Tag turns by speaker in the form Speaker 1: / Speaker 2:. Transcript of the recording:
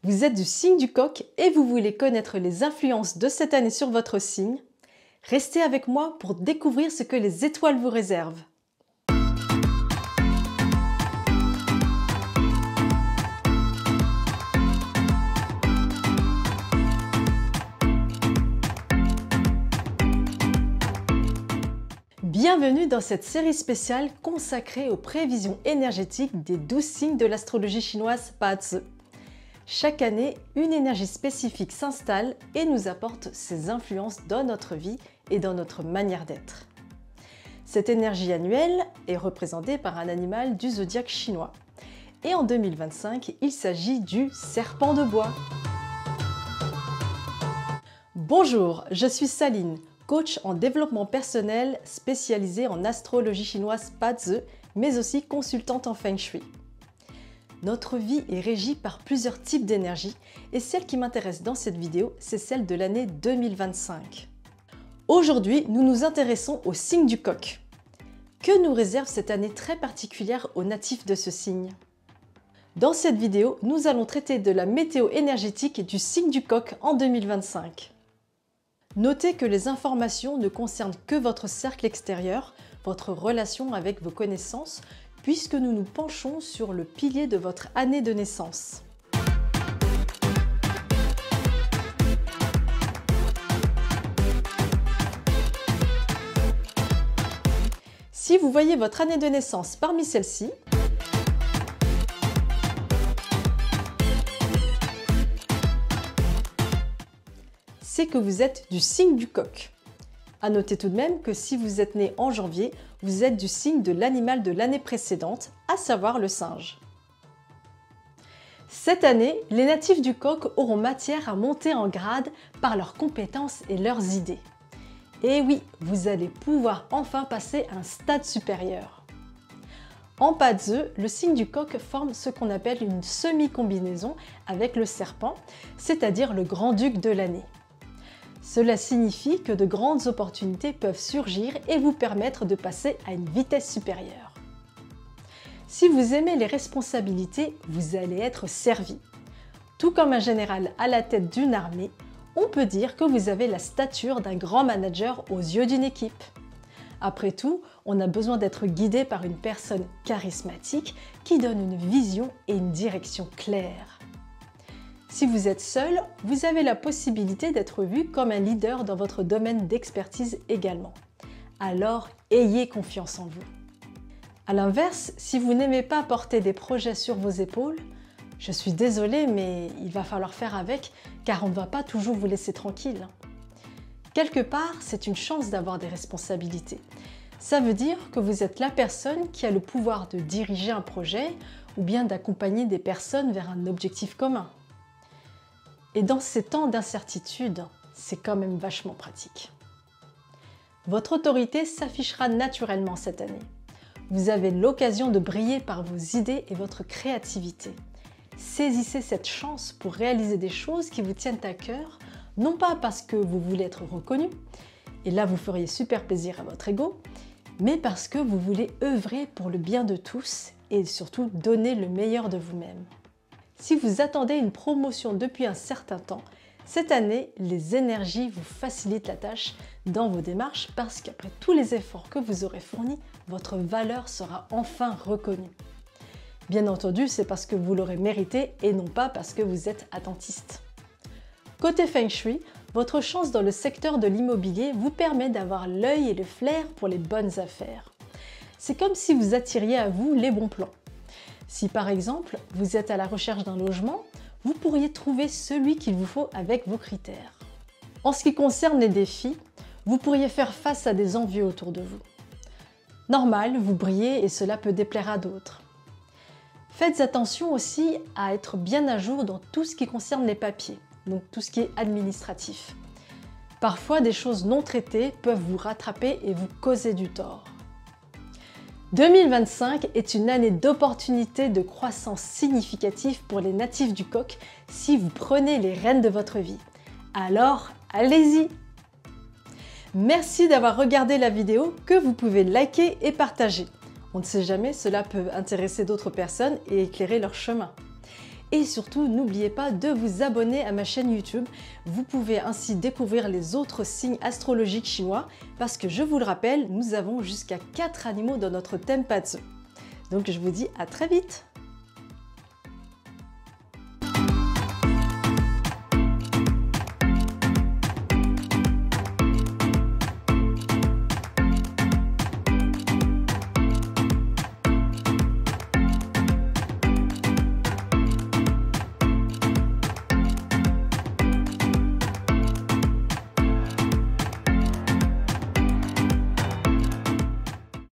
Speaker 1: Vous êtes du signe du Coq et vous voulez connaître les influences de cette année sur votre signe? Restez avec moi pour découvrir ce que les étoiles vous réservent. Bienvenue dans cette série spéciale consacrée aux prévisions énergétiques des 12 signes de l'astrologie chinoise Bazi. Chaque année, une énergie spécifique s'installe et nous apporte ses influences dans notre vie et dans notre manière d'être. Cette énergie annuelle est représentée par un animal du zodiaque chinois. Et en 2025, il s'agit du serpent de bois. Bonjour, je suis Saline, coach en développement personnel spécialisée en astrologie chinoise Bazi, mais aussi consultante en Feng Shui. Notre vie est régie par plusieurs types d'énergie et celle qui m'intéresse dans cette vidéo, c'est celle de l'année 2025. Aujourd'hui, nous nous intéressons au signe du Coq. Que nous réserve cette année très particulière aux natifs de ce signe? Dans cette vidéo, nous allons traiter de la météo énergétique du signe du Coq en 2025. Notez que les informations ne concernent que votre cercle extérieur, votre relation avec vos connaissances, puisque nous nous penchons sur le pilier de votre année de naissance. Si vous voyez votre année de naissance parmi celles-ci, c'est que vous êtes du signe du Coq. À noter tout de même que si vous êtes né en janvier, vous êtes du signe de l'animal de l'année précédente, à savoir le singe. Cette année, les natifs du Coq auront matière à monter en grade par leurs compétences et leurs idées. Et oui, vous allez pouvoir enfin passer à un stade supérieur. En Bazi, le signe du Coq forme ce qu'on appelle une semi-combinaison avec le serpent, c'est-à-dire le grand-duc de l'année. Cela signifie que de grandes opportunités peuvent surgir et vous permettre de passer à une vitesse supérieure. Si vous aimez les responsabilités, vous allez être servi. Tout comme un général à la tête d'une armée, on peut dire que vous avez la stature d'un grand manager aux yeux d'une équipe. Après tout, on a besoin d'être guidé par une personne charismatique qui donne une vision et une direction claire. Si vous êtes seul, vous avez la possibilité d'être vu comme un leader dans votre domaine d'expertise également. Alors, ayez confiance en vous. A l'inverse, si vous n'aimez pas porter des projets sur vos épaules, je suis désolée, mais il va falloir faire avec, car on ne va pas toujours vous laisser tranquille. Quelque part, c'est une chance d'avoir des responsabilités. Ça veut dire que vous êtes la personne qui a le pouvoir de diriger un projet ou bien d'accompagner des personnes vers un objectif commun. Et dans ces temps d'incertitude, c'est quand même vachement pratique. Votre autorité s'affichera naturellement cette année. Vous avez l'occasion de briller par vos idées et votre créativité. Saisissez cette chance pour réaliser des choses qui vous tiennent à cœur, non pas parce que vous voulez être reconnu, et là vous feriez super plaisir à votre ego, mais parce que vous voulez œuvrer pour le bien de tous et surtout donner le meilleur de vous-même. Si vous attendez une promotion depuis un certain temps, cette année, les énergies vous facilitent la tâche dans vos démarches parce qu'après tous les efforts que vous aurez fournis, votre valeur sera enfin reconnue. Bien entendu, c'est parce que vous l'aurez mérité et non pas parce que vous êtes attentiste. Côté Feng Shui, votre chance dans le secteur de l'immobilier vous permet d'avoir l'œil et le flair pour les bonnes affaires. C'est comme si vous attiriez à vous les bons plans. Si par exemple, vous êtes à la recherche d'un logement, vous pourriez trouver celui qu'il vous faut avec vos critères. En ce qui concerne les défis, vous pourriez faire face à des envieux autour de vous. Normal, vous brillez et cela peut déplaire à d'autres. Faites attention aussi à être bien à jour dans tout ce qui concerne les papiers, donc tout ce qui est administratif. Parfois, des choses non traitées peuvent vous rattraper et vous causer du tort. 2025 est une année d'opportunités de croissance significative pour les natifs du Coq si vous prenez les rênes de votre vie. Alors, allez-y! Merci d'avoir regardé la vidéo que vous pouvez liker et partager. On ne sait jamais, cela peut intéresser d'autres personnes et éclairer leur chemin. Et surtout, n'oubliez pas de vous abonner à ma chaîne YouTube. Vous pouvez ainsi découvrir les autres signes astrologiques chinois parce que je vous le rappelle, nous avons jusqu'à 4 animaux dans notre thème Patsu. Donc je vous dis à très vite!